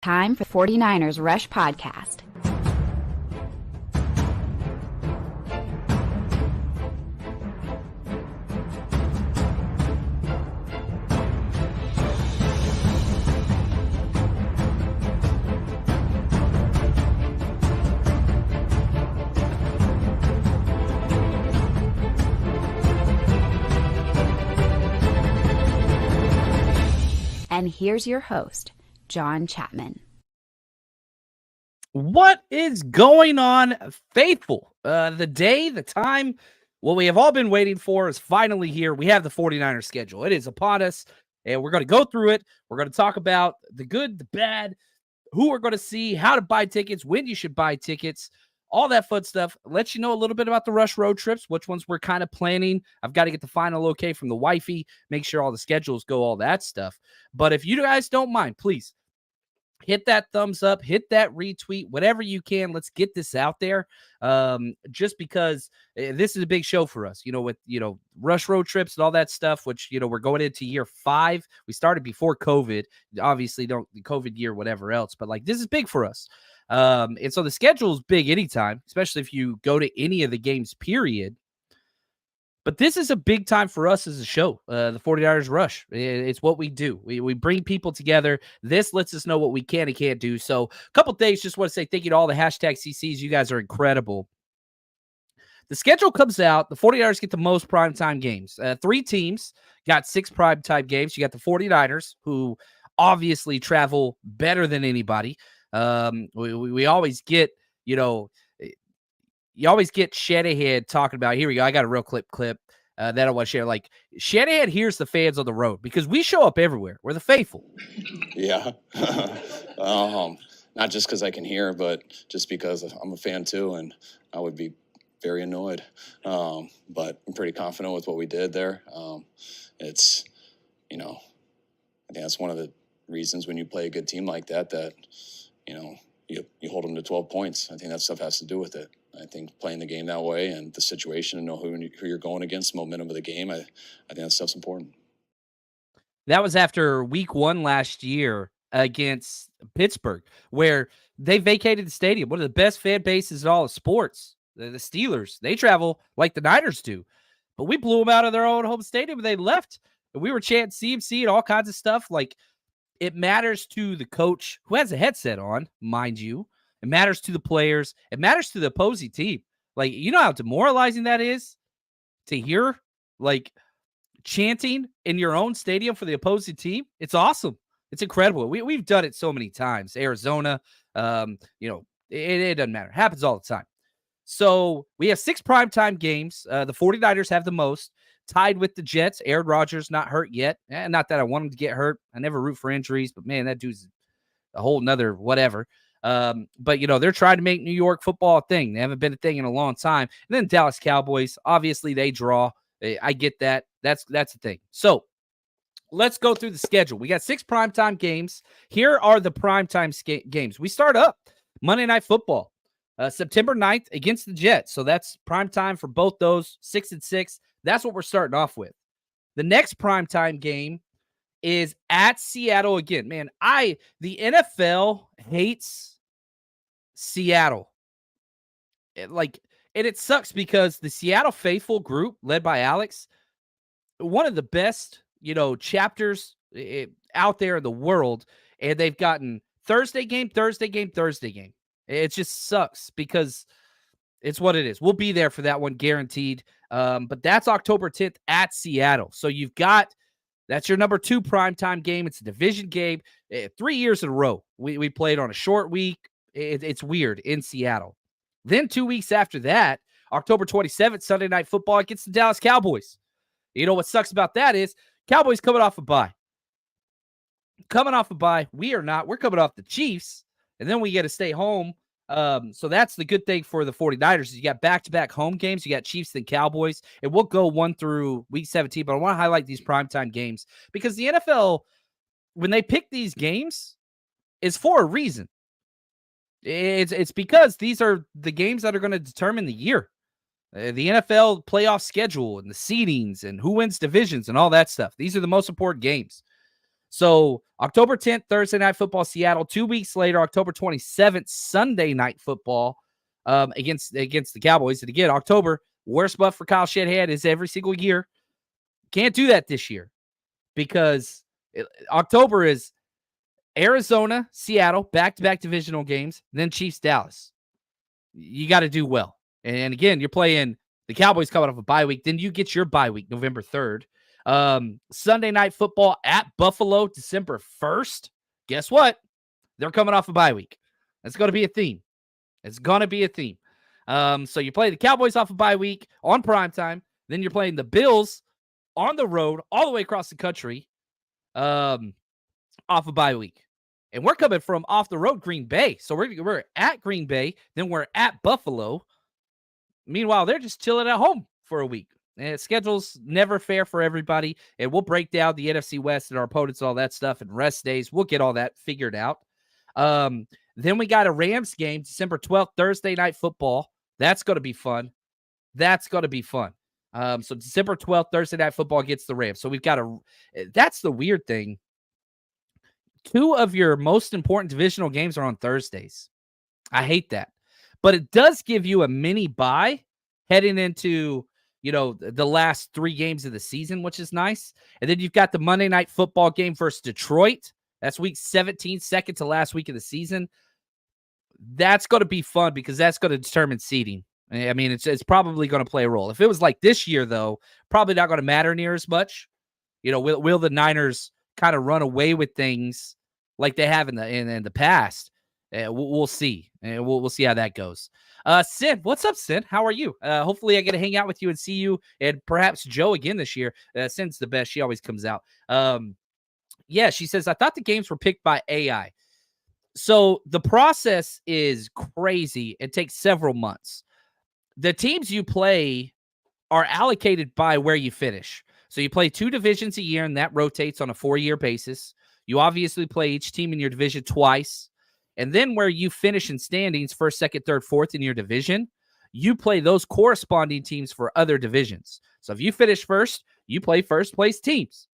Time for 49ers Rush Podcast. And here's your host, John Chapman. What is going on, faithful? The day, the time, what we have all been waiting for is finally here. We have the 49ers schedule. It is upon us, and we're going to go through it. We're going to talk about the good, the bad, who we're going to see, how to buy tickets, when you should buy tickets, all that fun stuff. Let you know a little bit about the Rush road trips, which ones we're kind of planning. I've got to get the final okay from the wifey, make sure all the schedules go, all that stuff. But if you guys don't mind, please hit that thumbs up, hit that retweet, whatever you can. Let's get this out there. Just because this is a big show for us, with, Rush road trips and all that stuff, which, we're going into year 5. We started before COVID, obviously don't the COVID year, whatever else, but this is big for us. And so the schedule is big anytime, especially if you go to any of the games, period. But this is a big time for us as a show, the 49ers Rush. It's what we do. We bring people together. This lets us know what we can and can't do. So a couple things, just want to say thank you to all the hashtag CCs. You guys are incredible. The schedule comes out. The 49ers get the most primetime games. 3 teams got 6 primetime games. You got the 49ers, who obviously travel better than anybody. We always get, you always get Shanahan talking about, here we go, I got a real clip that I want to share. Shanahan hears the fans on the road because we show up everywhere. We're the faithful. Yeah. Not just because I can hear, but just because I'm a fan too, and I would be very annoyed. But I'm pretty confident with what we did there. It's, I think that's one of the reasons when you play a good team like that, you hold them to 12 points. I think that stuff has to do with it. I think playing the game that way and the situation and know who you're going against, the momentum of the game, I think that stuff's important. That was after week 1 last year against Pittsburgh, where they vacated the stadium. One of the best fan bases in all of sports. The Steelers, they travel like the Niners do. But we blew them out of their own home stadium and they left. And we were chanting CMC and all kinds of stuff. It matters to the coach who has a headset on, mind you. It matters to the players. It matters to the opposing team. You know how demoralizing that is to hear, chanting in your own stadium for the opposing team? It's awesome. It's incredible. We've done it so many times. Arizona, it doesn't matter. It happens all the time. So we have 6 primetime games. The 49ers have the most, tied with the Jets. Aaron Rodgers not hurt yet. Not that I want him to get hurt. I never root for injuries, but man, that dude's a whole nother whatever. But they're trying to make New York football a thing. They haven't been a thing in a long time. And then Dallas Cowboys, obviously they draw. I get that. That's the thing. So let's go through the schedule. We got 6 primetime games. Here are the primetime games. We start up Monday Night Football, September 9th against the Jets. So that's primetime for both those, 6-6. That's what we're starting off with. The next primetime game is at Seattle again. Man, the NFL hates Seattle. And it sucks because the Seattle Faithful group, led by Alex, one of the best, chapters out there in the world, and they've gotten Thursday game. It just sucks because it's what it is. We'll be there for that one, guaranteed. But that's October 10th at Seattle. So that's your number 2 primetime game. It's a division game. 3 years in a row, we played on a short week. It's weird in Seattle. Then 2 weeks after that, October 27th, Sunday Night Football against the Dallas Cowboys. You know what sucks about that is Cowboys coming off a bye. We are not. We're coming off the Chiefs, and then we get to stay home. So that's the good thing for the 49ers. You got back-to-back home games. You got Chiefs and Cowboys. And we'll go 1 through week 17, but I want to highlight these primetime games because the NFL, when they pick these games, is for a reason. It's because these are the games that are going to determine the year. The NFL playoff schedule and the seedings and who wins divisions and all that stuff. These are the most important games. So October 10th, Thursday Night Football, Seattle. 2 weeks later, October 27th, Sunday Night Football against the Cowboys. And again, October, worst month for Kyle Shanahan is every single year. Can't do that this year because October is Arizona, Seattle, back-to-back divisional games, then Chiefs, Dallas. You got to do well. And again, you're playing the Cowboys coming off a bye week. Then you get your bye week, November 3rd. Sunday Night Football at Buffalo, December 1st. Guess what? They're coming off a bye week. That's going to be a theme. It's going to be a theme. So you play the Cowboys off a bye week on primetime. Then you're playing the Bills on the road all the way across the country off a bye week. And we're coming from off the road Green Bay. So we're at Green Bay. Then we're at Buffalo. Meanwhile, they're just chilling at home for a week. And schedule's never fair for everybody. And we'll break down the NFC West and our opponents and all that stuff and rest days. We'll get all that figured out. Then we got a Rams game, December 12th, Thursday Night Football. That's going to be fun. So December 12th, Thursday Night Football gets the Rams. So we've got that's the weird thing. 2 of your most important divisional games are on Thursdays. I hate that. But it does give you a mini bye heading into, the last 3 games of the season, which is nice. And then you've got the Monday Night Football game versus Detroit. That's week 17, second to last week of the season. That's going to be fun because that's going to determine seeding. I mean, it's probably going to play a role. If it was like this year, though, probably not going to matter near as much. Will the Niners kind of run away with things like they have in the past? We'll see. And we'll see how that goes. Sid, what's up, Sid? How are you? Hopefully I get to hang out with you and see you and perhaps Joe again this year. Sid's the best. She always comes out. Yeah, she says, I thought the games were picked by AI. So the process is crazy. It takes several months. The teams you play are allocated by where you finish. So you play 2 divisions a year, and that rotates on a 4-year basis. You obviously play each team in your division twice. And then where you finish in standings, 1st, 2nd, 3rd, 4th in your division, you play those corresponding teams for other divisions. So if you finish first, you play first place teams.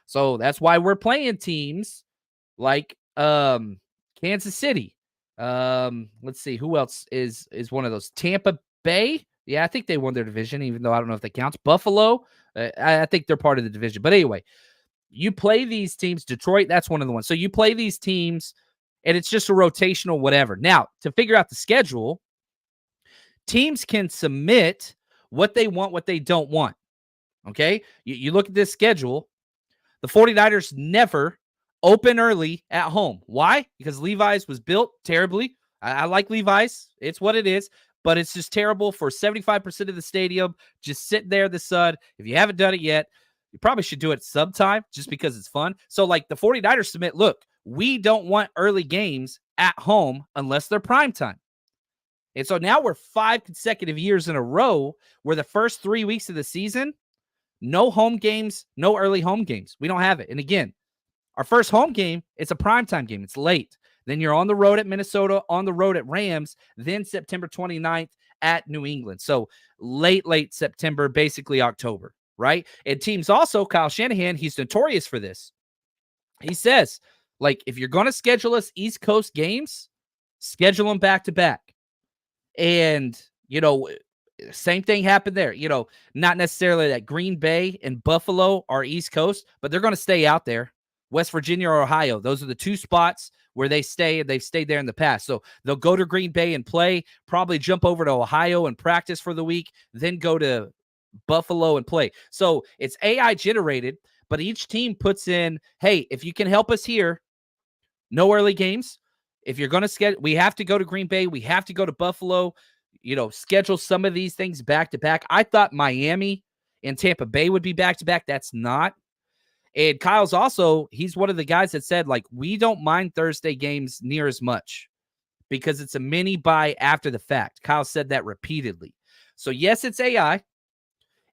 So that's why we're playing teams like Kansas City. Let's see, who else is one of those? Tampa Bay. Yeah, I think they won their division, even though I don't know if that counts. Buffalo. I think they're part of the division. But anyway, you play these teams. Detroit, that's one of the ones. So you play these teams, and it's just a rotational whatever. Now, to figure out the schedule, teams can submit what they want, what they don't want. Okay? You look at this schedule. The 49ers never open early at home. Why? Because Levi's was built terribly. I like Levi's. It's what it is. But it's just terrible for 75% of the stadium. Just sit there in the sun. If you haven't done it yet, you probably should do it sometime just because it's fun. So, like, the 49ers submit, look, we don't want early games at home unless they're primetime. And so now we're 5 consecutive years in a row where the first 3 weeks of the season, no home games, no early home games. We don't have it. And again, our first home game, it's a primetime game. It's late. Then you're on the road at Minnesota, on the road at Rams, then September 29th at New England. So late September, basically October, right? And teams also, Kyle Shanahan, he's notorious for this. He says, like, if you're going to schedule us East Coast games, schedule them back-to-back. And, same thing happened there. Not necessarily that Green Bay and Buffalo are East Coast, but they're going to stay out there. West Virginia or Ohio, those are the 2 spots where they stay, and they've stayed there in the past. So they'll go to Green Bay and play, probably jump over to Ohio and practice for the week, then go to Buffalo and play. So it's AI generated, but each team puts in, hey, if you can help us here, no early games. If you're going to schedule, we have to go to Green Bay. We have to go to Buffalo, schedule some of these things back to back. I thought Miami and Tampa Bay would be back to back. That's not. And Kyle's also, he's one of the guys that said, like, we don't mind Thursday games near as much because it's a mini bye after the fact. Kyle said that repeatedly. So, yes, it's AI.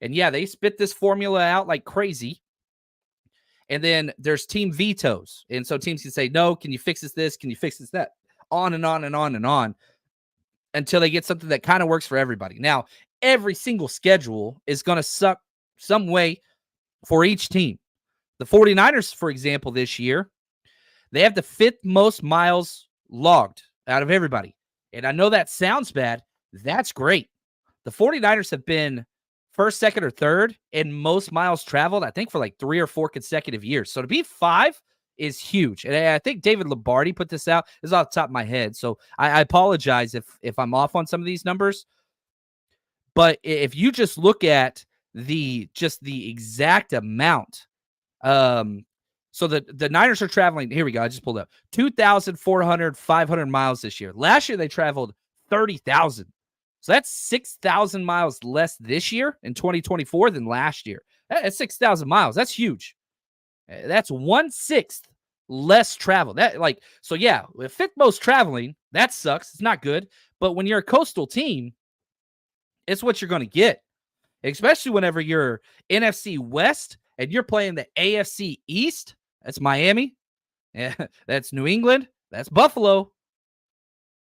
And, yeah, they spit this formula out like crazy. And then there's team vetoes. And so teams can say, no, can you fix this? Can you fix this, that? On and on and on and on until they get something that kind of works for everybody. Now, every single schedule is going to suck some way for each team. The 49ers, for example, this year, they have the 5th most miles logged out of everybody. And I know that sounds bad. That's great. The 49ers have been first, second, or third in most miles traveled, I think, for like 3 or 4 consecutive years. So to be 5 is huge. And I think David Lombardi put this out. This is off the top of my head. So I apologize if I'm off on some of these numbers. But if you just look at the exact amount, so the Niners are traveling. Here we go. I just pulled up 500 miles this year. Last year they traveled 30,000. So that's 6,000 miles less this year in 2024 than last year. That's 6,000 miles. That's huge. That's 1/6 less travel. So yeah, with 5th most traveling, that sucks. It's not good. But when you're a coastal team, it's what you're going to get, especially whenever you're NFC West and you're playing the AFC East. That's Miami. Yeah, that's New England. That's Buffalo.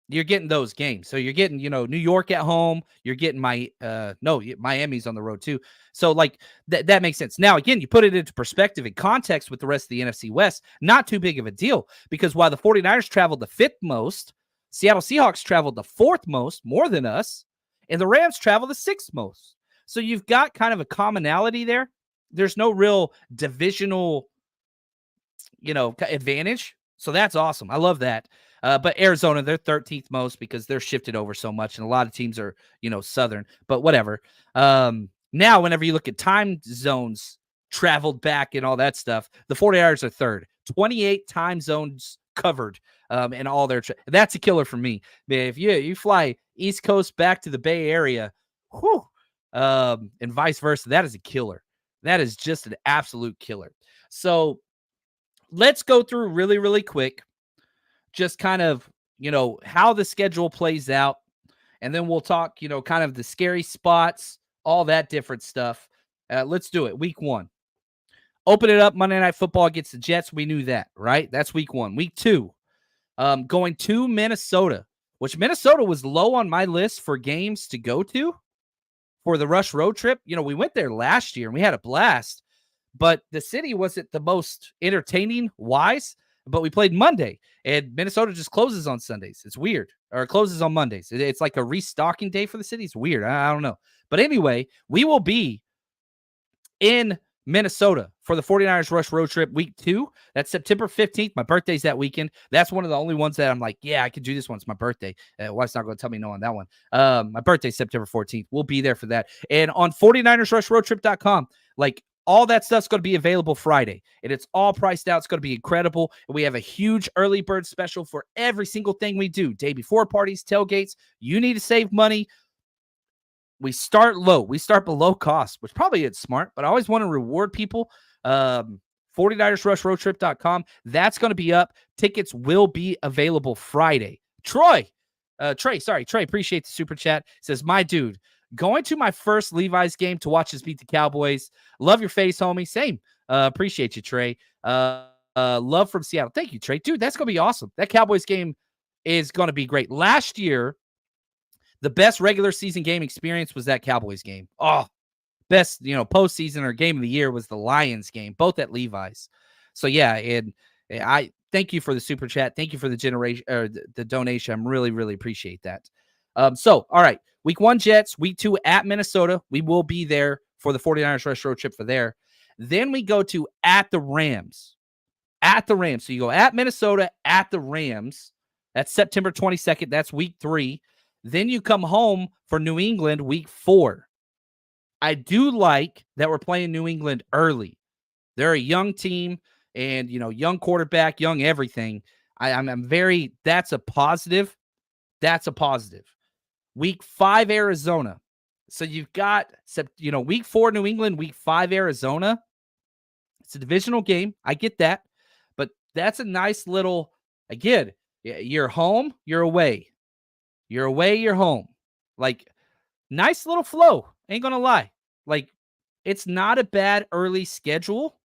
You're getting those games. So you're getting, New York at home. You're getting Miami's on the road too. So like that makes sense. Now, again, you put it into perspective and context with the rest of the NFC West, not too big of a deal, because while the 49ers traveled the 5th most, Seattle Seahawks traveled the 4th most, more than us, and the Rams travel the 6th most. So you've got kind of a commonality there. There's no real divisional, advantage. So that's awesome. I love that. But Arizona, they're 13th most because they're shifted over so much, and a lot of teams are, Southern, but whatever. Now, whenever you look at time zones traveled back and all that stuff, the 49ers are 3rd, 28 time zones covered in all their that's a killer for me. If you fly East Coast back to the Bay Area, and vice versa, that is a killer. That is just an absolute killer. So let's go through really, really quick, just kind of, how the schedule plays out. And then we'll talk, kind of the scary spots, all that different stuff. Let's do it. Week 1. Open it up. Monday Night Football against the Jets. We knew that, right? That's week 1. Week 2, going to Minnesota, which Minnesota was low on my list for games to go to for the Rush road trip. We went there last year and we had a blast, but the city wasn't the most entertaining wise. But we played Monday, and Minnesota just closes on Sundays. It's weird. Or it closes on Mondays. It's like a restocking day for the city. It's weird. I don't know. But anyway, we will be in Minnesota for the 49ers Rush road trip week 2. That's September 15th. My birthday's that weekend. That's one of the only ones that I'm like, yeah, I could do this one. It's my birthday. Wife's not going to tell me no on that one. My birthday's September 14th. We'll be there for that. And on 49ersrushroadtrip.com, all that stuff's going to be available Friday, and it's all priced out. It's going to be incredible. And we have a huge early bird special for every single thing we do. Day before parties, tailgates. You need to save money. We start low. We start below cost, which probably is smart, but I always want to reward people. 49ersrushroadtrip.com. That's going to be up. Tickets will be available Friday. Trey, appreciate the super chat. Says, my dude, going to my first Levi's game to watch us beat the Cowboys. Love your face, homie. Same. Appreciate you, Trey. Love from Seattle. Thank you, Trey. Dude, that's going to be awesome. That Cowboys game is going to be great. Last year, the best regular season game experience was that Cowboys game. Oh, best, postseason or game of the year was the Lions game, both at Levi's. So, yeah, and I thank you for the super chat. Thank you for the donation. I'm really, really appreciate that. So, all right. Week 1, Jets. Week 2, at Minnesota. We will be there for the 49ers Rush road trip for there. Then we go to at the Rams. At the Rams. So you go at Minnesota, at the Rams. That's September 22nd. That's week 3. Then you come home for New England week 4. I do like that we're playing New England early. They're a young team and, young quarterback, young everything. That's a positive. That's a positive. Week 5, Arizona. So you've got, week 4, New England, week 5, Arizona. It's a divisional game. I get that. But that's a nice little, again, you're home, you're away. You're away, you're home. Nice little flow. Ain't going to lie. It's not a bad early schedule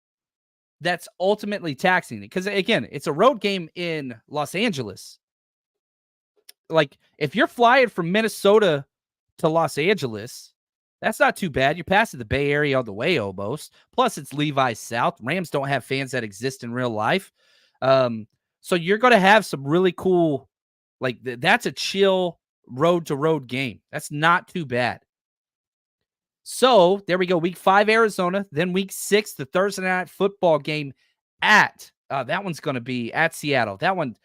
that's ultimately taxing it. Because, again, it's a road game in Los Angeles. If you're flying from Minnesota to Los Angeles, That's not too bad. You're passing the Bay Area all the way almost. Plus, it's Levi's South. Rams don't have fans that exist in real life. So you're going to have some really cool, like that's a chill road-to-road game. That's not too bad. So there we go. Week 5, Arizona. Then week 6, the Thursday night football game at, that one's going to be at Seattle. That one,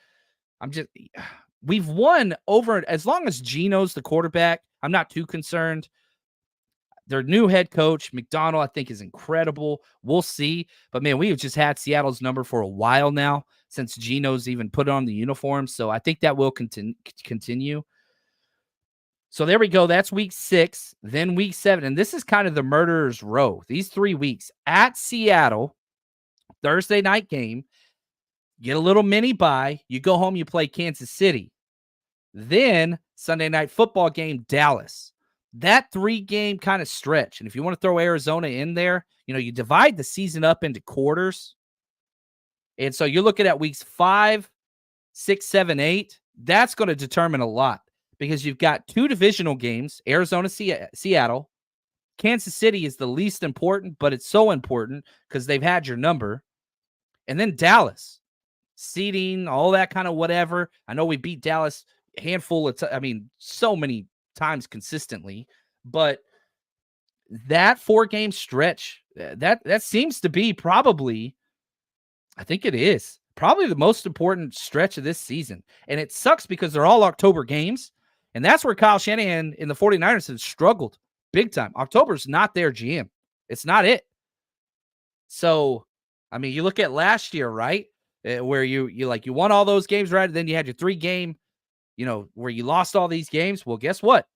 we've won over, as long as Geno's the quarterback, I'm not too concerned. Their new head coach, McDonald, I think is incredible. We'll see. But, man, we've just had Seattle's number for a while now since Geno's even put on the uniform. So I think that will continue. So there we go. That's week 6. Then week 7. And this is kind of the murderer's row. These 3 weeks at Seattle, Thursday night game. Get a little mini bye. You go home, you play Kansas City. Then Sunday night football game, Dallas. That 3-game kind of stretch. And if you want to throw Arizona in there, you divide the season up into quarters. And so you're looking at weeks 5, 6, 7, 8. That's going to determine a lot because you've got 2 divisional games, Arizona, Seattle. Kansas City is the least important, but it's so important because they've had your number. And then Dallas. Seeding, all that kind of whatever. I know we beat Dallas a handful of so many times consistently, but that 4-game stretch, that seems to be probably, I think it is, probably the most important stretch of this season. And it sucks because they're all October games, and that's where Kyle Shanahan in the 49ers has struggled big time. October's not their GM. It's not it. So, you look at last year, right? Where you won all those games, right? And then you had your 3-game, where you lost all these games. Well, guess what?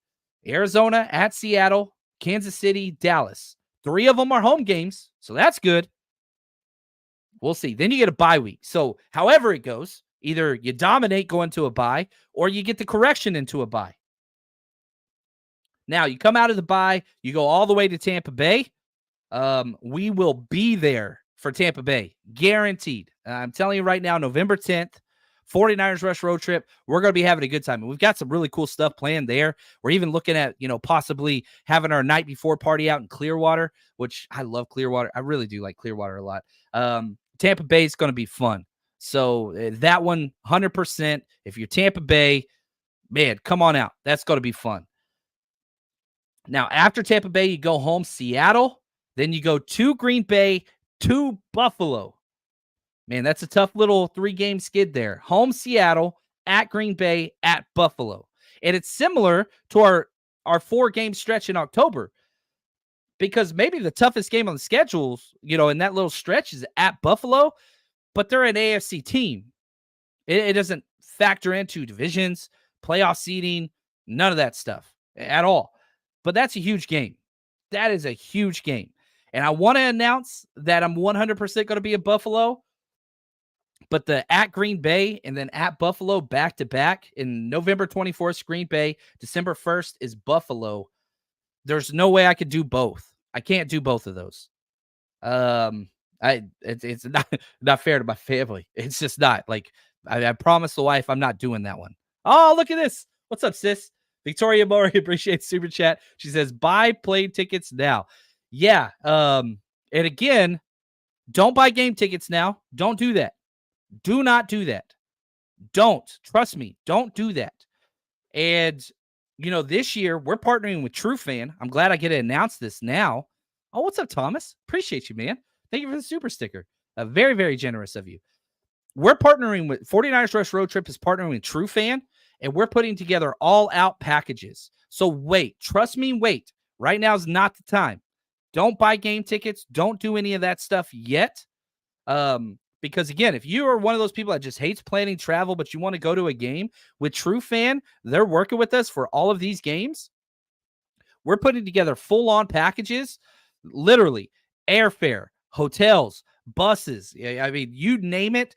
Arizona, at Seattle, Kansas City, Dallas. 3 of them are home games, so that's good. We'll see. Then you get a bye week. So however it goes, either you dominate going to a bye or you get the correction into a bye. Now, you come out of the bye, you go all the way to Tampa Bay. We will be there for Tampa Bay, guaranteed. I'm telling you right now, November 10th, 49ers Rush road trip. We're going to be having a good time. And we've got some really cool stuff planned there. We're even looking at, possibly having our night before party out in Clearwater, which I love Clearwater. I really do like Clearwater a lot. Tampa Bay is going to be fun. So that one, 100%. If you're Tampa Bay, man, come on out. That's going to be fun. Now, after Tampa Bay, you go home, Seattle. Then you go to Green Bay, to Buffalo. Man, that's a tough little 3-game skid there. Home Seattle, at Green Bay, at Buffalo. And it's similar to our 4-game stretch in October because maybe the toughest game on the schedules, in that little stretch is at Buffalo, but they're an AFC team. It doesn't factor into divisions, playoff seeding, none of that stuff at all. But that's a huge game. That is a huge game. And I want to announce that I'm 100% going to be at Buffalo. But the at Green Bay and then at Buffalo back-to-back in November 24th, Green Bay, December 1st is Buffalo. There's no way I could do both. I can't do both of those. It's not fair to my family. It's just not. Like, I promised the wife I'm not doing that one. Oh, look at this. What's up, sis? Victoria Murray appreciates Super Chat. She says, buy plane tickets now. Yeah. And again, don't buy game tickets now. Don't do that. Do not do that. Don't. Trust me. Don't do that. And, this year we're partnering with TrueFan. I'm glad I get to announce this now. Oh, what's up, Thomas? Appreciate you, man. Thank you for the super sticker. Very, very generous of you. We're partnering with 49ers Rush Road Trip is partnering with TrueFan, and we're putting together all-out packages. So wait. Trust me, wait. Right now is not the time. Don't buy game tickets. Don't do any of that stuff yet. Because, again, if you are one of those people that just hates planning travel, but you want to go to a game, with TrueFan, they're working with us for all of these games. We're putting together full-on packages, literally airfare, hotels, buses. You name it.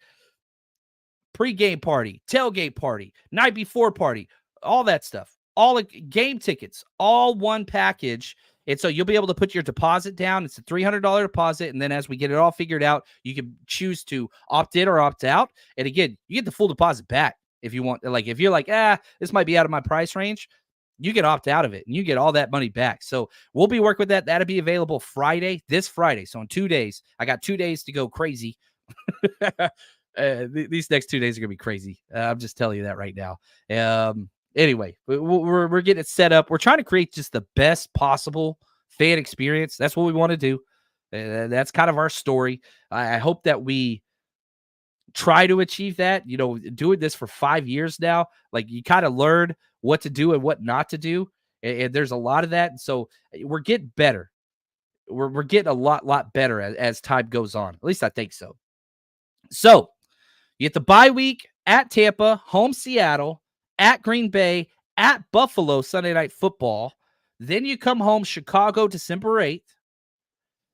Pre-game party, tailgate party, night before party, all that stuff. All game tickets, all one package. And so you'll be able to put your deposit down. It's a $300 deposit. And then as we get it all figured out, you can choose to opt in or opt out. And again, you get the full deposit back if you want. Like, if you're like, this might be out of my price range, you can opt out of it and you get all that money back. So we'll be working with that. That'll be available this Friday. So in 2 days, I got 2 days to go crazy. These next 2 days are going to be crazy. I'm just telling you that right now. Anyway, we're getting it set up. We're trying to create just the best possible fan experience. That's what we want to do. That's kind of our story. I hope that we try to achieve that. Doing this for 5 years now, like you kind of learn what to do and what not to do. And there's a lot of that. And so we're getting better. We're getting a lot better as time goes on. At least I think so. So you get the bye week at Tampa, home Seattle, at Green Bay, at Buffalo, Sunday Night Football. Then you come home, Chicago, December 8th.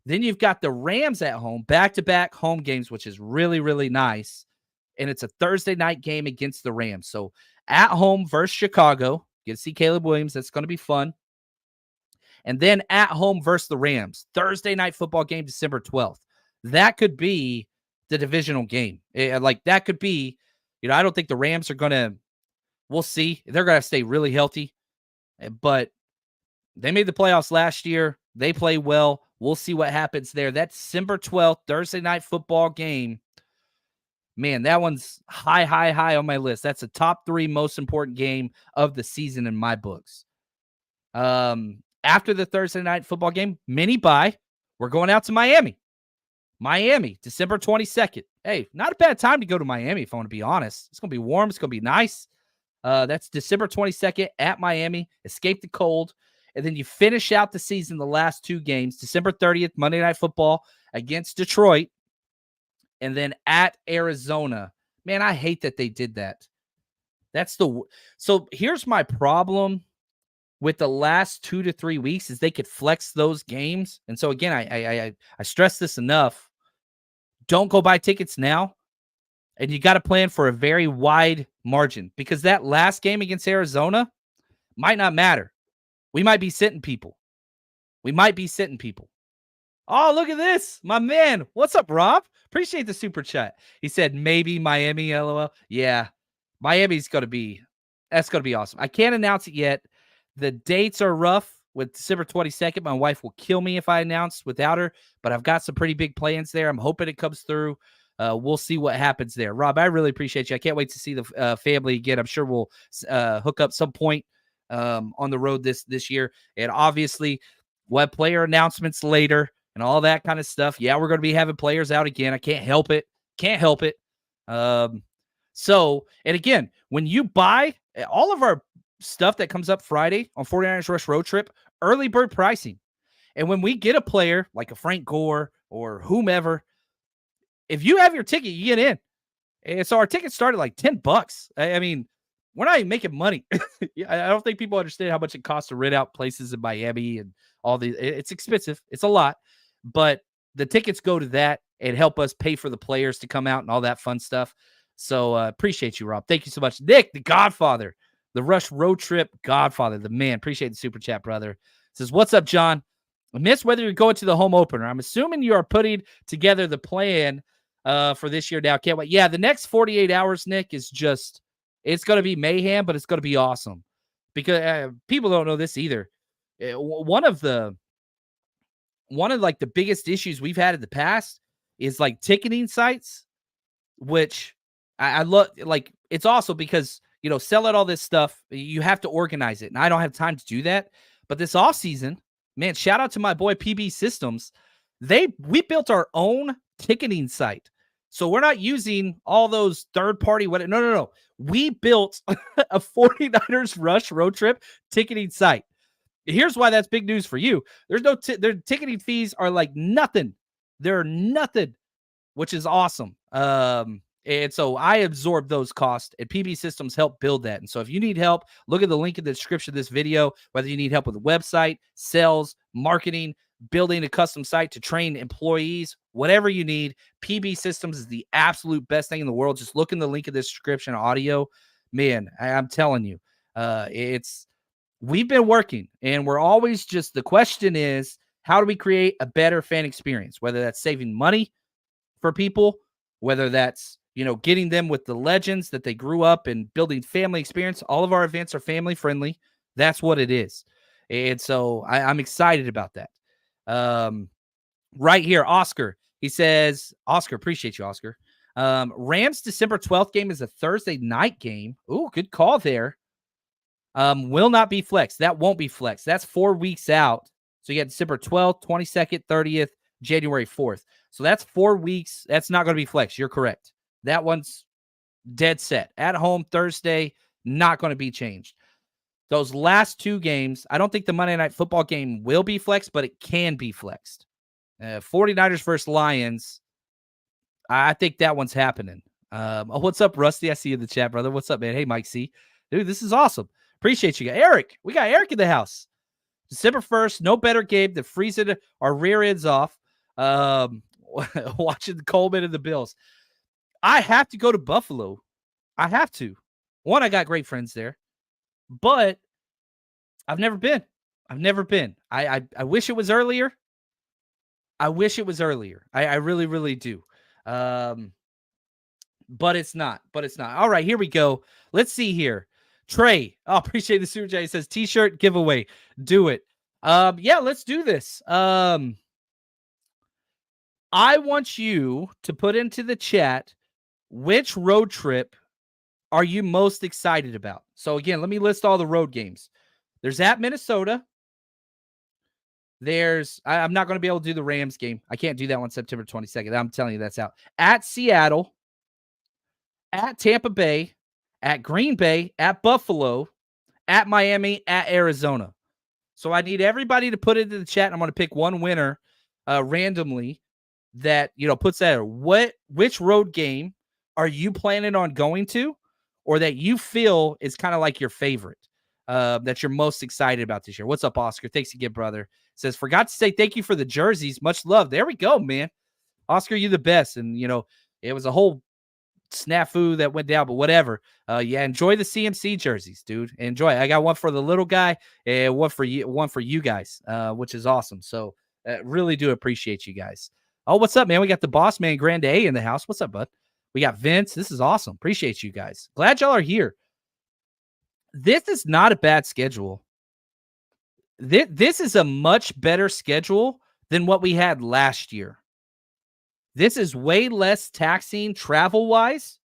Then you've got the Rams at home, back-to-back home games, which is really, really nice. And it's a Thursday night game against the Rams. So at home versus Chicago, you get to see Caleb Williams. That's going to be fun. And then at home versus the Rams, Thursday night football game, December 12th. That could be the divisional game. That could be, I don't think the Rams are going to, we'll see. They're going to stay really healthy. But they made the playoffs last year. They play well. We'll see what happens there. That December 12th, Thursday night football game, man, that one's high on my list. That's a top 3 most important game of the season in my books. After the Thursday night football game, mini bye, we're going out to Miami. Miami, December 22nd. Hey, not a bad time to go to Miami, if I want to be honest. It's going to be warm. It's going to be nice. That's December 22nd at Miami. Escape the cold. And then you finish out the season, the last 2 games, December 30th, Monday Night Football against Detroit. And then at Arizona. Man, I hate that they did that. So here's my problem with the last 2 to 3 weeks is they could flex those games. And so again, I stress this enough. Don't go buy tickets now. And you got to plan for a very wide margin because that last game against Arizona might not matter. We might be sitting people. Oh, look at this. My man. What's up, Rob? Appreciate the super chat. He said, maybe Miami, LOL. Yeah, Miami's going to be, that's going to be awesome. I can't announce it yet. The dates are rough with December 22nd. My wife will kill me if I announce without her, but I've got some pretty big plans there. I'm hoping it comes through. We'll see what happens there. Rob, I really appreciate you. I can't wait to see the family again. I'm sure we'll hook up some point on the road this year. And obviously, we'll have player announcements later and all that kind of stuff. Yeah, we're going to be having players out again. I can't help it. So, and again, when you buy all of our stuff that comes up Friday on 49ers Rush Road Trip, early bird pricing. And when we get a player like a Frank Gore or whomever, if you have your ticket, you get in. And so our tickets started like $10. I mean, we're not even making money. I don't think people understand how much it costs to rent out places in Miami and all these. It's expensive. It's a lot. But the tickets go to that and help us pay for the players to come out and all that fun stuff. So appreciate you, Rob. Thank you so much. Nick, the Godfather, the Rush Road Trip Godfather, the man. Appreciate the super chat, brother. Says, what's up, John? I missed whether you're going to the home opener. I'm assuming you are putting together the plan for this year now. Can't wait. Yeah, the next 48 hours, Nick, is just, it's going to be mayhem, but it's going to be awesome. Because people don't know this either. One of the biggest issues we've had in the past is like ticketing sites, which I love. Like, it's also because, selling all this stuff, you have to organize it. And I don't have time to do that. But this off season, man, shout out to my boy PB Systems. We built our own ticketing site. So we're not using all those third-party. No. We built a 49ers Rush Road Trip ticketing site. Here's why that's big news for you. There's no their ticketing fees are like nothing. They're nothing, which is awesome. And so I absorb those costs, and PB Systems help build that. And so if you need help, look at the link in the description of this video, whether you need help with a website, sales, marketing, building a custom site to train employees, whatever you need, PB Systems is the absolute best thing in the world. Just look in the link in the description audio. Man, I'm telling you, we've been working, and we're always just, the question is, how do we create a better fan experience? Whether that's saving money for people, whether that's, getting them with the legends that they grew up and building family experience. All of our events are family friendly. That's what it is. And so I'm excited about that. Right here, Oscar. He says, Oscar, appreciate you, Oscar. Rams December 12th game is a Thursday night game. Ooh, good call there. Will not be flexed. That won't be flexed. That's 4 weeks out. So you got December 12th, 22nd, 30th, January 4th. So that's 4 weeks. That's not going to be flexed. You're correct. That one's dead set. At home Thursday, not going to be changed. Those last 2 games, I don't think the Monday Night Football game will be flexed, but it can be flexed. 49ers versus Lions, I think that one's happening. What's up, Rusty? I see you in the chat, brother. What's up, man? Hey, Mike C. Dude, this is awesome. Appreciate you guys. Eric, we got Eric in the house. December 1st, no better game than freezing our rear ends off watching Coleman and the Bills. I have to go to Buffalo. I have to. One, I got great friends there, but I've never been. I wish it was earlier. I really, really do. But it's not. All right, here we go. Let's see here. Trey, appreciate the super chat. He says t-shirt giveaway. Do it. Yeah, let's do this. I want you to put into the chat which road trip are you most excited about. So again, let me list all the road games. There's at Minnesota. I'm not going to be able to do the Rams game. I can't do that one September 22nd. I'm telling you, that's out. At Seattle, at Tampa Bay, at Green Bay, at Buffalo, at Miami, at Arizona. So I need everybody to put it in the chat. I'm going to pick one winner randomly that, puts that. Which road game are you planning on going to, or that you feel is kind of like your favorite, that you're most excited about this year? What's up, Oscar? Thanks again, brother. Says, forgot to say thank you for the jerseys. Much love. There we go, man. Oscar, you the best. And, it was a whole snafu that went down, but whatever. Yeah, enjoy the CMC jerseys, dude. Enjoy. I got one for the little guy and one for you guys, which is awesome. So really do appreciate you guys. Oh, what's up, man? We got the boss man, Grand A, in the house. What's up, bud? We got Vince. This is awesome. Appreciate you guys. Glad y'all are here. This is not a bad schedule. This is a much better schedule than what we had last year. This is way less taxing travel-wise.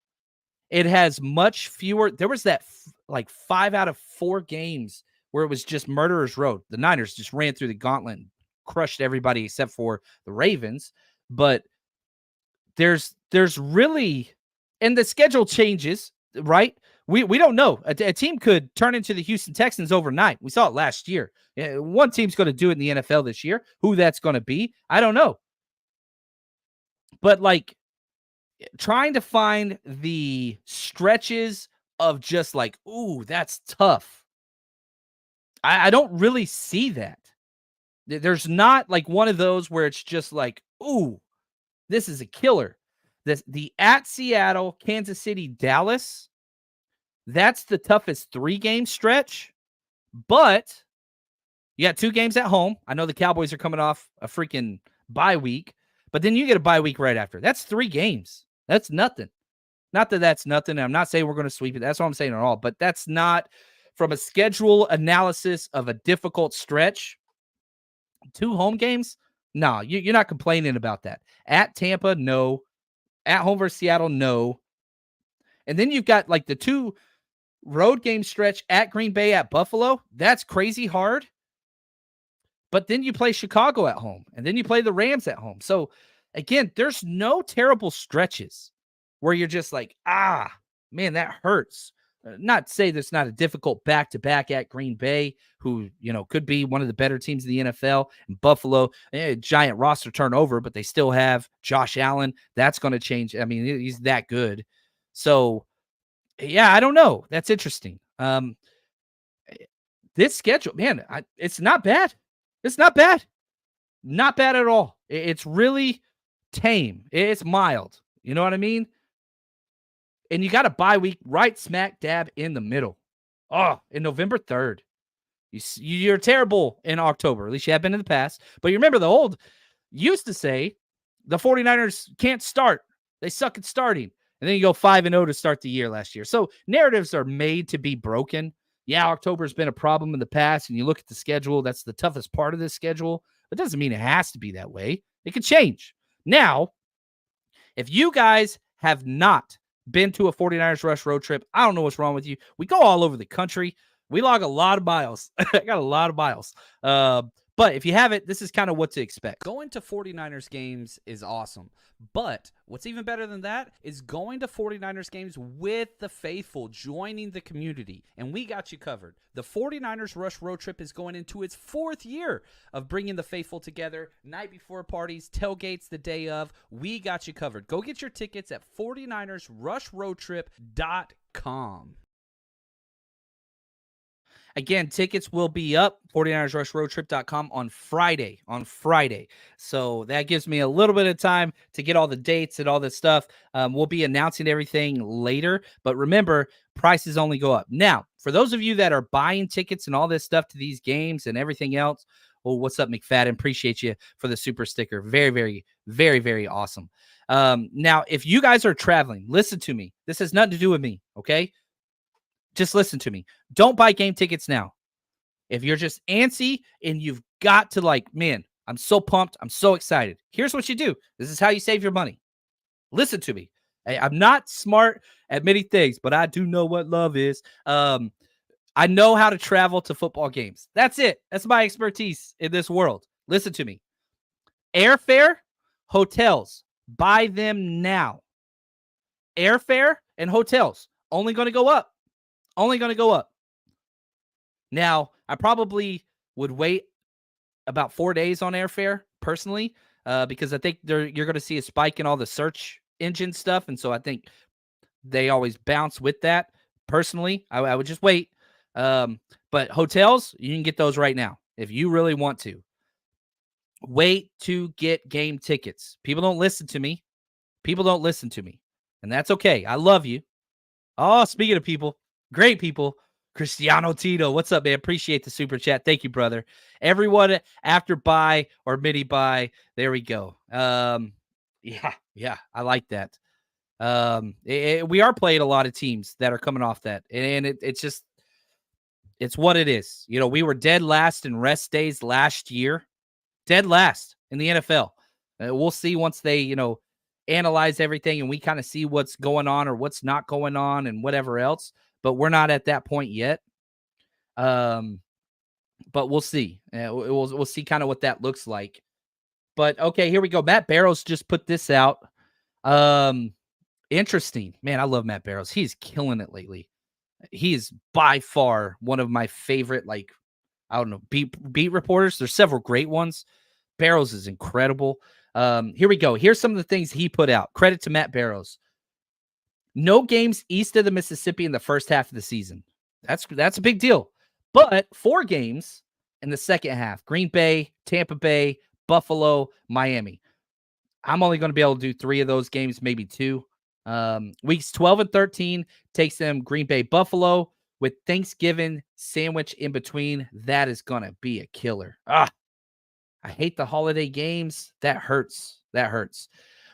It has much fewer. There was that 5 out of 4 games where it was just murderer's road. The Niners just ran through the gauntlet and crushed everybody except for the Ravens. But there's really, and the schedule changes, right? We don't know. A team could turn into the Houston Texans overnight. We saw it last year. One team's going to do it in the NFL this year. Who that's going to be, I don't know. But trying to find the stretches of just ooh, that's tough. I don't really see that. There's not one of those where it's just ooh, this is a killer. The at Seattle, Kansas City, Dallas, that's the toughest 3-game stretch. But you got 2 games at home. I know the Cowboys are coming off a freaking bye week, but then you get a bye week right after. That's 3 games. That's nothing. Not that that's nothing. I'm not saying we're going to sweep it. That's what I'm saying at all. But that's not, from a schedule analysis of a difficult stretch, 2 home games? No, you're not complaining about that. At Tampa, no. At home versus Seattle, no. And then you've got the 2 road game stretch at Green Bay, at Buffalo. That's crazy hard. But then you play Chicago at home, and then you play the Rams at home. So, again, there's no terrible stretches where you're just man, that hurts. Not to say there's not a difficult back-to-back at Green Bay, who, could be one of the better teams in the NFL. And Buffalo, giant roster turnover, but they still have Josh Allen. That's going to change. I mean, he's that good. So, yeah, I don't know. That's interesting. This schedule, man, it's not bad. It's not bad. Not bad at all. It's really tame. It's mild. You know what I mean? And you got a bye week right smack dab in the middle. Oh, in November 3rd. You're terrible in October. At least you have been in the past. But you remember the old used to say the 49ers can't start. They suck at starting. And then you go 5-0 to start the year last year. So narratives are made to be broken. Yeah, October's been a problem in the past, and you look at the schedule, that's the toughest part of this schedule. It doesn't mean it has to be that way. It could change. Now, if you guys have not been to a 49ers Rush road trip, I don't know what's wrong with you. We go all over the country. We log a lot of miles. I got a lot of miles. But if you haven't, this is kind of what to expect. Going to 49ers games is awesome. But what's even better than that is going to 49ers games with the faithful, joining the community. And we got you covered. The 49ers Rush Road Trip is going into its 4th year of bringing the faithful together. Night before parties, tailgates the day of. We got you covered. Go get your tickets at 49ersrushroadtrip.com. Again, tickets will be up, 49ersrushroadtrip.com on Friday. So that gives me a little bit of time to get all the dates and all this stuff. We'll be announcing everything later. But remember, prices only go up. Now, for those of you that are buying tickets and all this stuff to these games and everything else, well, what's up, McFadden? Appreciate you for the super sticker. Very, very, very, very awesome. Now, if you guys are traveling, listen to me. This has nothing to do with me, okay? Just listen to me. Don't buy game tickets now. If you're just antsy and you've got to man, I'm so pumped. I'm so excited. Here's what you do. This is how you save your money. Listen to me. Hey, I'm not smart at many things, but I do know what love is. I know how to travel to football games. That's it. That's my expertise in this world. Listen to me. Airfare, hotels, buy them now. Airfare and hotels only going to go up. Only going to go up. Now, I probably would wait about 4 days on airfare, personally, because I think you're going to see a spike in all the search engine stuff, and so I think they always bounce with that. Personally, I would just wait. But hotels, you can get those right now if you really want to. Wait to get game tickets. People don't listen to me. And that's okay. I love you. Oh, speaking of people, great people. Cristiano Tito, what's up, man? Appreciate the super chat. Thank you, brother. Everyone after buy or mini buy, there we go. Yeah, I like that. We are playing a lot of teams that are coming off that, and it's what it is. You know, we were dead last in rest days last year, dead last in the NFL. We'll see once they, analyze everything and we kind of see what's going on or what's not going on and whatever else. But we're not at that point yet. But we'll see. We'll see kind of what that looks like. But okay, here we go. Matt Barrows just put this out. Interesting. Man, I love Matt Barrows. He's killing it lately. He is by far one of my favorite, beat reporters. There's several great ones. Barrows is incredible. Here we go. Here's some of the things he put out. Credit to Matt Barrows. No games east of the Mississippi in the first half of the season. That's a big deal. But 4 games in the second half. Green Bay, Tampa Bay, Buffalo, Miami. I'm only going to be able to do 3 of those games, maybe 2. Weeks 12 and 13 takes them Green Bay, Buffalo with Thanksgiving sandwich in between. That is going to be a killer. I hate the holiday games. That hurts.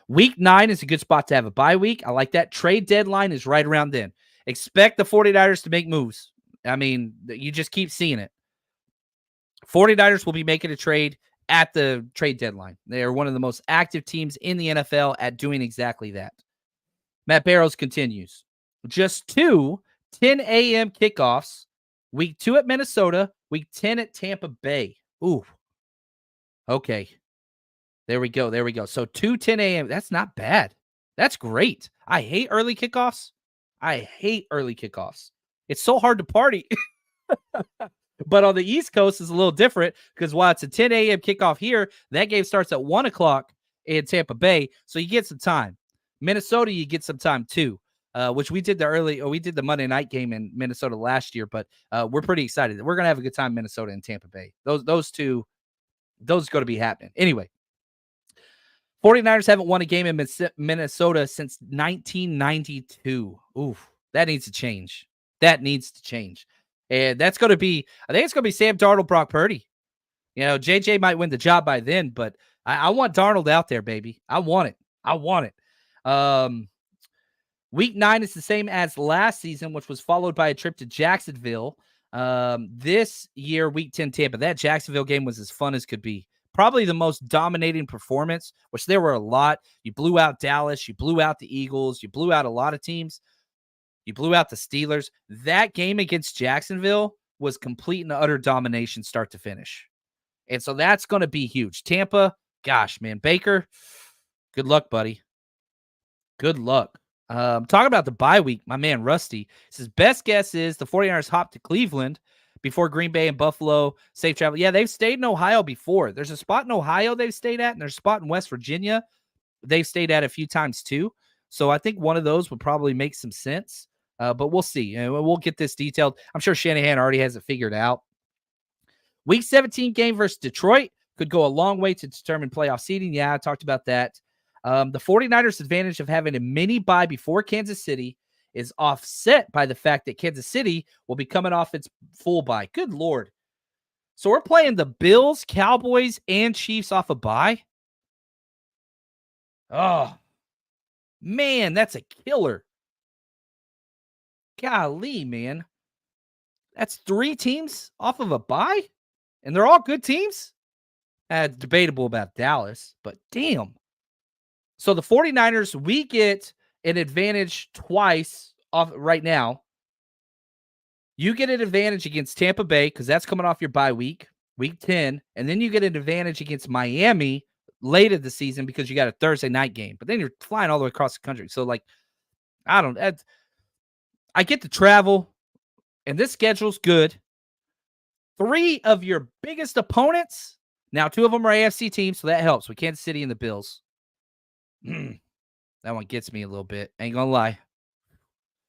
Week 9 is a good spot to have a bye week. I like that. Trade deadline is right around then. Expect the 49ers to make moves. I mean, you just keep seeing it. 49ers will be making a trade at the trade deadline. They are one of the most active teams in the NFL at doing exactly that. Matt Barrows continues. Just 2 10 a.m. kickoffs. Week 2 at Minnesota. Week 10 at Tampa Bay. Ooh. Okay. There we go. So 2 10 a.m. That's not bad. That's great. I hate early kickoffs. It's so hard to party. But on the East Coast is a little different because while it's a 10 a.m. kickoff here, that game starts at 1 o'clock in Tampa Bay. So you get some time. Minnesota, you get some time too, which we did the Monday night game in Minnesota last year, but we're pretty excited. We're going to have a good time in Minnesota and Tampa Bay. Those two, those are going to be happening. Anyway, 49ers haven't won a game in Minnesota since 1992. Oof, that needs to change. And that's going to be, I think it's going to be Sam Darnold, Brock Purdy. JJ might win the job by then, but I want Darnold out there, baby. I want it. Week 9 is the same as last season, which was followed by a trip to Jacksonville. This year, Week 10 Tampa, that Jacksonville game was as fun as could be. Probably the most dominating performance, which there were a lot. You blew out Dallas. You blew out the Eagles. You blew out a lot of teams. You blew out the Steelers. That game against Jacksonville was complete and utter domination start to finish. And so that's going to be huge. Tampa, gosh, man. Baker, good luck, buddy. Good luck. Talking about the bye week, my man Rusty says, best guess is the 49ers hop to Cleveland before Green Bay and Buffalo. Safe travel. Yeah, they've stayed in Ohio before. There's a spot in Ohio they've stayed at, and there's a spot in West Virginia they've stayed at a few times too. So I think one of those would probably make some sense. But we'll see. And we'll get this detailed. I'm sure Shanahan already has it figured out. Week 17 game versus Detroit could go a long way to determine playoff seeding. Yeah, I talked about that. The 49ers' advantage of having a mini bye before Kansas City is offset by the fact that Kansas City will be coming off its full bye. Good Lord. So we're playing the Bills, Cowboys, and Chiefs off a bye. Oh, man, that's a killer. Golly, man. That's 3 teams off of a bye? And they're all good teams? It's debatable about Dallas, but damn. So the 49ers, we get an advantage twice off right now. You get an advantage against Tampa Bay because that's coming off your bye week, week 10. And then you get an advantage against Miami late in the season because you got a Thursday night game. But then you're flying all the way across the country. So, like, I get to travel, and this schedule's good. 3 of your biggest opponents. Now, 2 of them are AFC teams, so that helps with Kansas City and the Bills. That one gets me a little bit. Ain't gonna lie.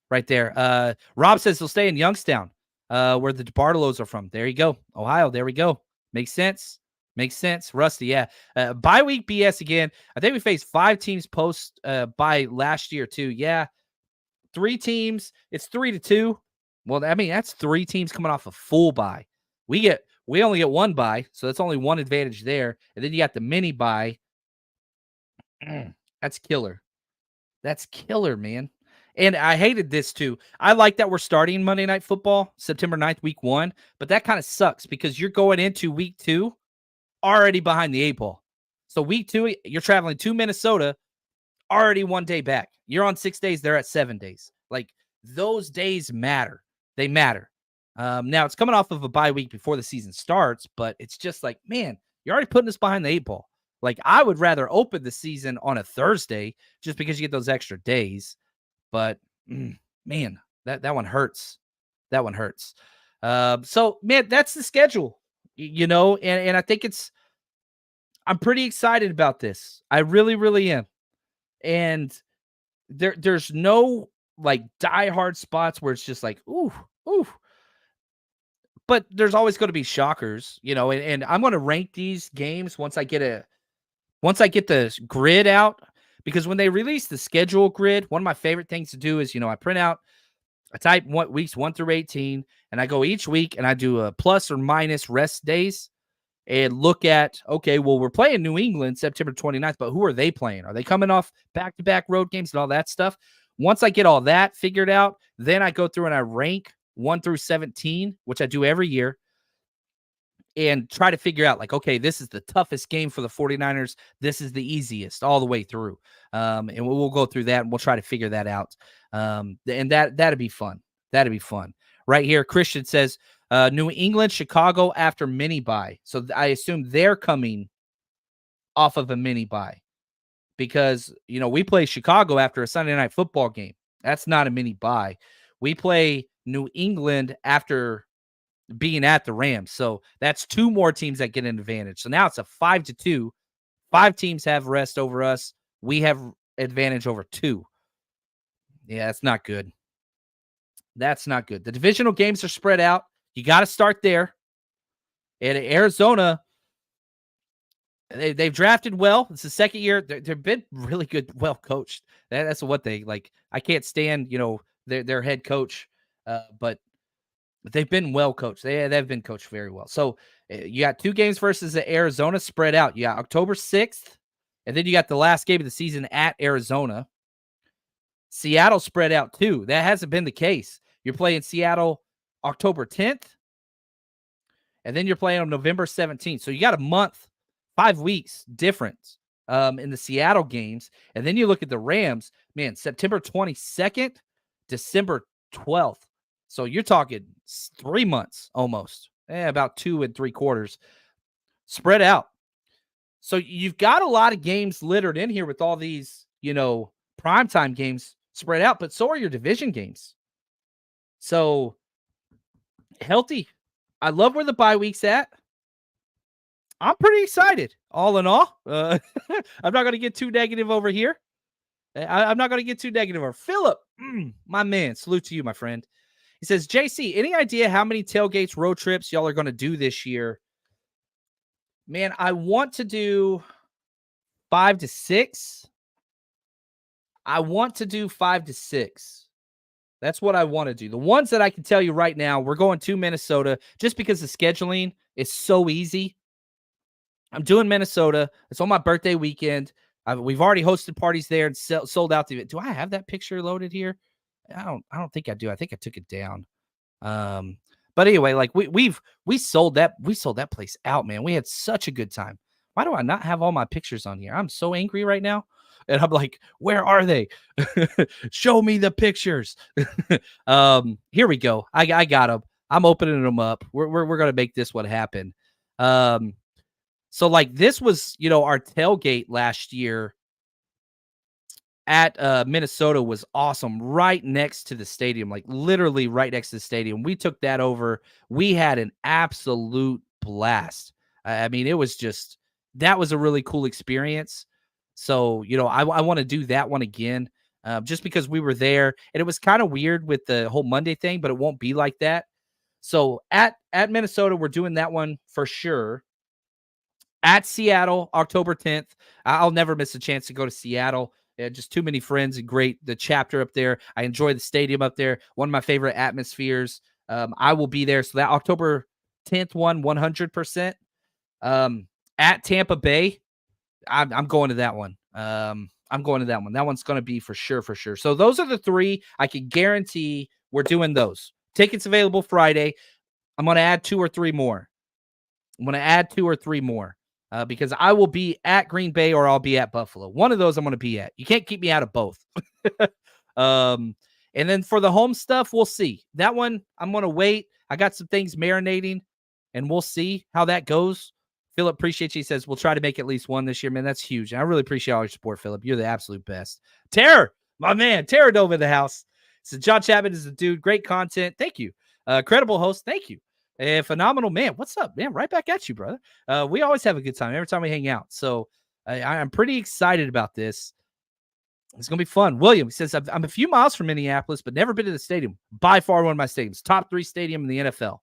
Right there. Rob says he'll stay in Youngstown, where the DeBartolos are from. There you go. Ohio. There we go. Makes sense. Makes sense. Rusty, yeah. Bye week BS again. I think we faced 5 teams post bye last year, too. Yeah. 3 teams. It's 3-2. Well, I mean, that's 3 teams coming off a full bye. We only get 1 bye, so that's only 1 advantage there. And then you got the mini bye. That's killer. That's killer, man. And I hated this too. I like that we're starting Monday Night Football, September 9th, week 1, but that kind of sucks because you're going into week 2 already behind the 8 ball. So week 2, you're traveling to Minnesota, already 1 day back. You're on 6 days, they're at 7 days. Like, those days matter. They matter. Now, it's coming off of a bye week before the season starts, but it's just like, man, you're already putting us behind the 8 ball. Like, I would rather open the season on a Thursday just because you get those extra days. But, man, that one hurts. That one hurts. So, man, that's the schedule, you know, and I think I'm pretty excited about this. I really, really am. And there's no, like, diehard spots where it's just like, ooh. But there's always going to be shockers, you know, and I'm going to rank these games once I get the grid out, because when they release the schedule grid, one of my favorite things to do is, you know, I type weeks 1 through 18, and I go each week and I do a plus or minus rest days and look at, okay, well, we're playing New England September 29th, but who are they playing? Are they coming off back-to-back road games and all that stuff? Once I get all that figured out, then I go through and I rank 1 through 17, which I do every year, and try to figure out, like, okay, this is the toughest game for the 49ers. This is the easiest all the way through. And we'll go through that, and we'll try to figure that out. And that'd be fun. That'd be fun. Right here, Christian says, New England, Chicago after mini bye. So I assume they're coming off of a mini bye because, you know, we play Chicago after a Sunday night football game. That's not a mini bye. We play New England after being at the Rams. So that's 2 more teams that get an advantage. So now it's a 5-2. 5 teams have rest over us. We have advantage over 2. Yeah, that's not good. That's not good. The divisional games are spread out. You got to start there. And Arizona, they've drafted well. It's the second year. They've been really good, well coached. That's what they like. I can't stand, you know, their head coach, but they've been well coached. They've been coached very well. So you got 2 games versus Arizona spread out. You got October 6th, and then you got the last game of the season at Arizona. Seattle spread out too. That hasn't been the case. You're playing Seattle October 10th, and then you're playing on November 17th. So you got a month, 5 weeks difference in the Seattle games. And then you look at the Rams, man, September 22nd, December 12th. So you're talking 3 months almost, about 2 3/4 spread out. So you've got a lot of games littered in here with all these, primetime games spread out, but so are your division games. So healthy. I love where the bye week's at. I'm pretty excited, all in all. I'm not going to get too negative over here. I'm not going to get too negative over Philip, my man. Salute to you, my friend. He says, JC, any idea how many tailgates, road trips y'all are going to do this year? Man, I want to do 5 to 6. I want to do 5 to 6. That's what I want to do. The ones that I can tell you right now, we're going to Minnesota just because the scheduling is so easy. I'm doing Minnesota. It's on my birthday weekend. We've already hosted parties there and sold out the event. Do I have that picture loaded here? I don't think I do. I think I took it down. But anyway, like we sold that place out, man. We had such a good time. Why do I not have all my pictures on here? I'm so angry right now. And I'm like, where are they? Show me the pictures. Here we go. I got them. I'm opening them up. We're gonna make this one happen. So like this was, our tailgate last year at Minnesota was awesome. Right next to the stadium, like literally right next to the stadium. We took that over. We had an absolute blast. I mean, that was a really cool experience. So, I want to do that one again, just because we were there, and it was kind of weird with the whole Monday thing, but it won't be like that. So at Minnesota, we're doing that one for sure. At Seattle, October 10th, I'll never miss a chance to go to Seattle. Just too many friends and great. The chapter up there. I enjoy the stadium up there. One of my favorite atmospheres. I will be there. So that October 10th one, 100%. At Tampa Bay, I'm going to that one. I'm going to that one. That one's going to be for sure. So those are the 3. I can guarantee we're doing those. Tickets available Friday. I'm going to add 2 or 3 more. Because I will be at Green Bay or I'll be at Buffalo. One of those I'm going to be at. You can't keep me out of both. And then for the home stuff, we'll see. That one, I'm going to wait. I got some things marinating, and we'll see how that goes. Philip, appreciate you. He says, we'll try to make at least one this year, man. That's huge. And I really appreciate all your support, Philip. You're the absolute best. Terror, my man. Terror dove in the house. So John Chapman is a dude. Great content. Thank you. Credible host. Thank you. A phenomenal man. What's up, man? Right back at you, brother. We always have a good time every time we hang out. So I'm pretty excited about this. It's going to be fun. William says, I'm a few miles from Minneapolis, but never been to the stadium. By far one of my stadiums. Top 3 stadium in the NFL.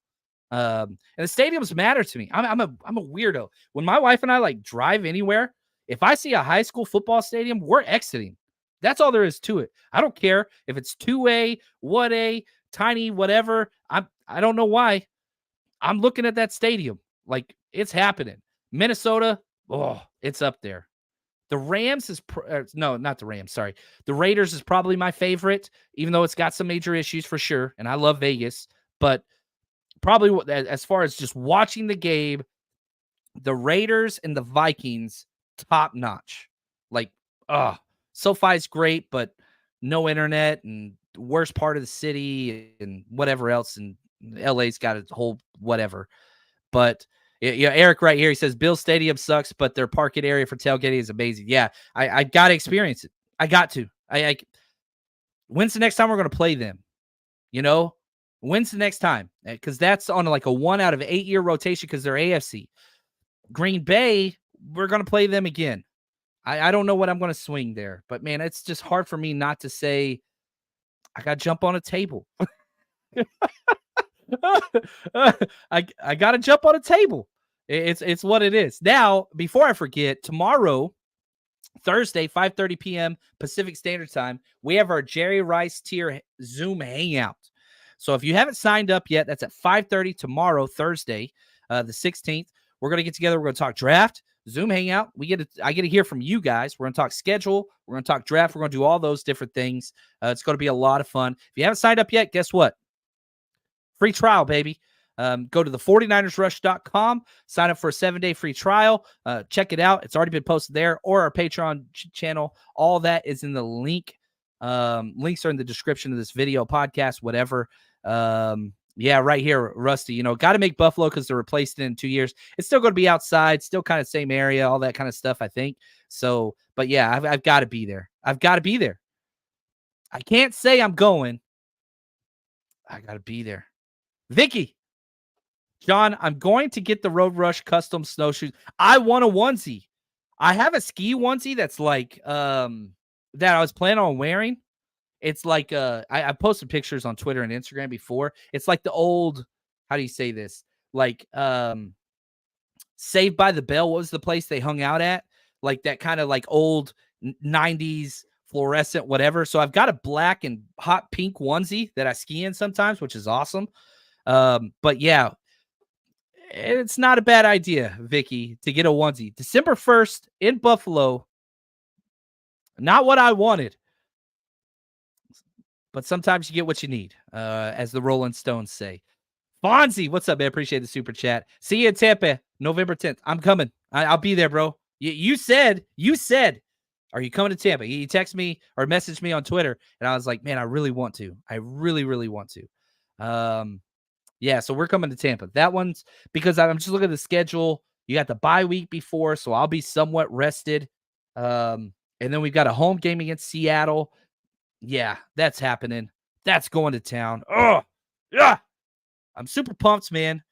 And the stadiums matter to me. I'm a weirdo. When my wife and I like drive anywhere, if I see a high school football stadium, we're exiting. That's all there is to it. I don't care if it's 2A, 1A, tiny, whatever. I don't know why. I'm looking at that stadium like it's happening. Minnesota, it's up there. The Rams is no, not the Rams. Sorry, the Raiders is probably my favorite, even though it's got some major issues for sure. And I love Vegas, but probably as far as just watching the game, the Raiders and the Vikings, top notch. Like, SoFi's great, but no internet and worst part of the city and whatever else. And LA's got a whole whatever. But yeah, Eric right here, he says Bill Stadium sucks, but their parking area for tailgating is amazing. Yeah, I got to experience it. I got to. When's the next time we're going to play them? When's the next time? Because that's on like a 1 out of 8 year rotation because they're AFC. Green Bay, we're going to play them again. I don't know what I'm going to swing there, but man, it's just hard for me not to say I got to jump on a table. I got to jump on a table. It's what it is. Now, before I forget, tomorrow, Thursday, 5:30 p.m. Pacific Standard Time, we have our Jerry Rice tier Zoom hangout. So if you haven't signed up yet, that's at 5:30 tomorrow, Thursday, the 16th. We're going to get together. We're going to talk draft, Zoom hangout. I get to hear from you guys. We're going to talk schedule. We're going to talk draft. We're going to do all those different things. It's going to be a lot of fun. If you haven't signed up yet, guess what? Free trial, baby. Go to the 49ersrush.com, sign up for a 7-day free trial. Check it out. It's already been posted there, or our Patreon channel. All that is in the link. Links are in the description of this video, podcast, whatever. Yeah, right here, Rusty. Got to make Buffalo because they're replaced it in 2 years. It's still going to be outside, still kind of same area, all that kind of stuff, I think. So, but yeah, I've got to be there. I've got to be there. I can't say I'm going. I got to be there. Vicky. John, I'm going to get the Road Rush custom snowshoes. I want a onesie. I have a ski onesie that's like that I was planning on wearing. It's like I posted pictures on Twitter and Instagram before. It's like the old, how do you say this? Like Saved by the Bell. What was the place they hung out at? Like that kind of like old 90s fluorescent whatever. So I've got a black and hot pink onesie that I ski in sometimes, which is awesome. But yeah, it's not a bad idea, Vicky, to get a onesie. December 1st in Buffalo. Not what I wanted. But sometimes you get what you need, as the Rolling Stones say. Fonzie, what's up, man? Appreciate the super chat. See you in Tampa, November 10th. I'm coming. I'll be there, bro. You said, are you coming to Tampa? You texted me or messaged me on Twitter, and I was like, man, I really want to. I really, really want to. Yeah, so we're coming to Tampa. That one's because I'm just looking at the schedule. You got the bye week before, so I'll be somewhat rested. And then we've got a home game against Seattle. Yeah, that's happening. That's going to town. Oh, yeah. I'm super pumped, man.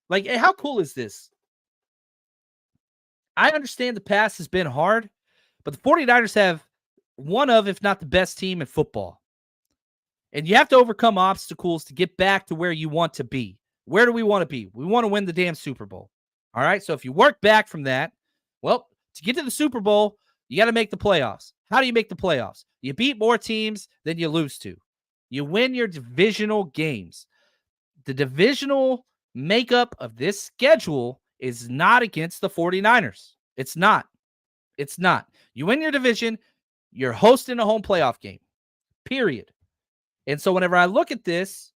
Like, how cool is this? I understand the past has been hard, but the 49ers have one of, if not the best team in football. And you have to overcome obstacles to get back to where you want to be. Where do we want to be? We want to win the damn Super Bowl. All right, so if you work back from that, well, to get to the Super Bowl, you got to make the playoffs. How do you make the playoffs? You beat more teams than you lose to. You win your divisional games. The divisional makeup of this schedule is not against the 49ers. It's not. It's not. You win your division, you're hosting a home playoff game, period. And so whenever I look at this,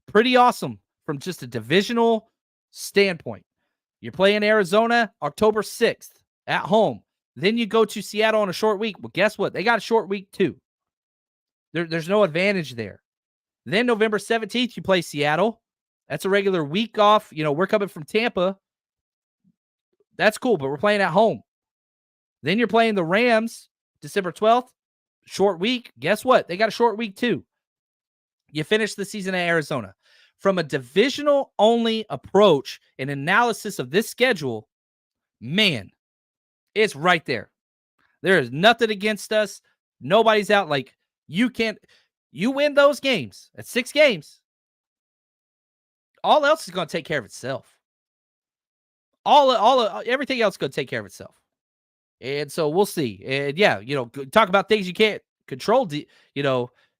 pretty awesome from just a divisional standpoint. You're playing Arizona October 6th at home. Then you go to Seattle on a short week. Well, guess what? They got a short week too. There's no advantage there. Then November 17th, you play Seattle. That's a regular week off. We're coming from Tampa. That's cool, but we're playing at home. Then you're playing the Rams December 12th. Short week. Guess what? They got a short week too. You finish the season at Arizona. From a divisional-only approach and analysis of this schedule, man, it's right there. There is nothing against us. Nobody's out. Like, you win those games. At 6 games. All else is going to take care of itself. Everything else is going to take care of itself. And so we'll see. And yeah, talk about things you can't control.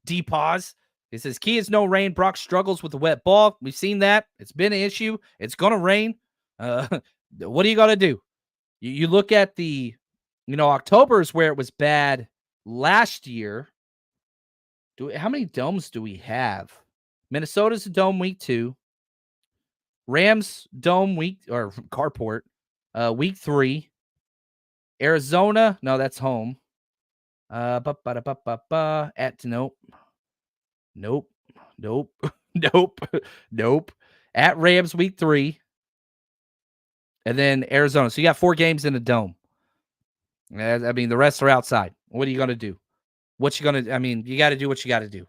DPause. It says, key is no rain. Brock struggles with the wet ball. We've seen that. It's been an issue. It's going to rain. What are you going to do? You look at the, October is where it was bad last year. How many domes do we have? Minnesota's a dome week 2. Rams dome week, or carport, week 3. Arizona, no, that's home. Nope. At Rams week 3. And then Arizona. So you got 4 games in a dome. I mean, the rest are outside. What are you going to do? You got to do what you got to do.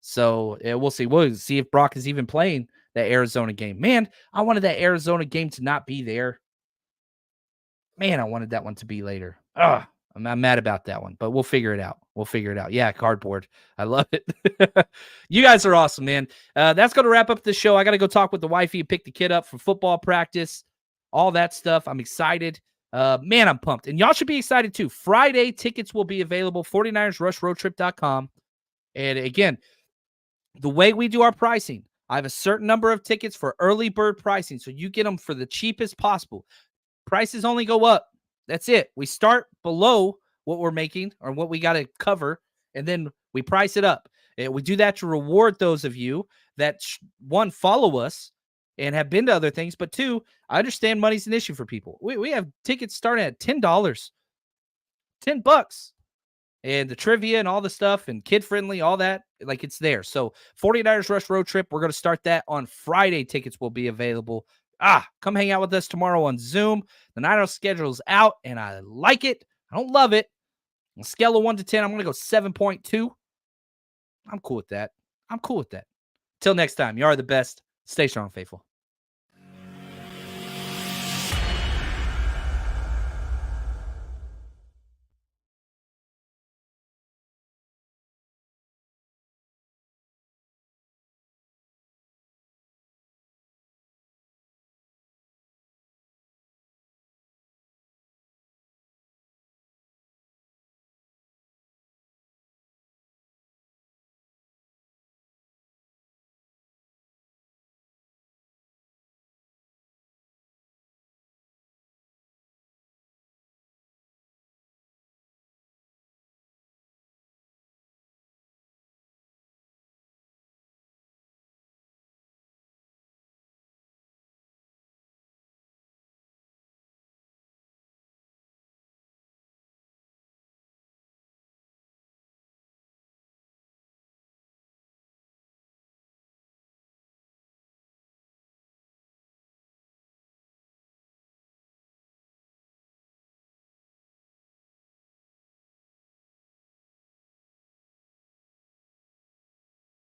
So we'll see. We'll see if Brock is even playing that Arizona game. Man, I wanted that Arizona game to not be there. Man, I wanted that one to be later. I'm mad about that one, but we'll figure it out. Yeah, cardboard. I love it. You guys are awesome, man. That's going to wrap up the show. I got to go talk with the wifey and pick the kid up for football practice, all that stuff. I'm excited. Man, I'm pumped. And y'all should be excited too. Friday, tickets will be available, 49ersrushroadtrip.com. And again, the way we do our pricing, I have a certain number of tickets for early bird pricing, so you get them for the cheapest possible. Prices only go up. That's it. We start below what we're making or what we got to cover, and then we price it up. We do that to reward those of you that, one, follow us and have been to other things, but two, I understand money's an issue for people. We have tickets starting at $10, $10. And the trivia and all the stuff and kid-friendly, all that, like it's there. So 49ers Rush Road Trip, we're going to start that on Friday. Tickets will be available. Come hang out with us tomorrow on Zoom. The Niners schedule's out, and I like it. I don't love it. On a scale of 1 to 10, I'm going to go 7.2. I'm cool with that. Till next time, you are the best. Stay strong, faithful.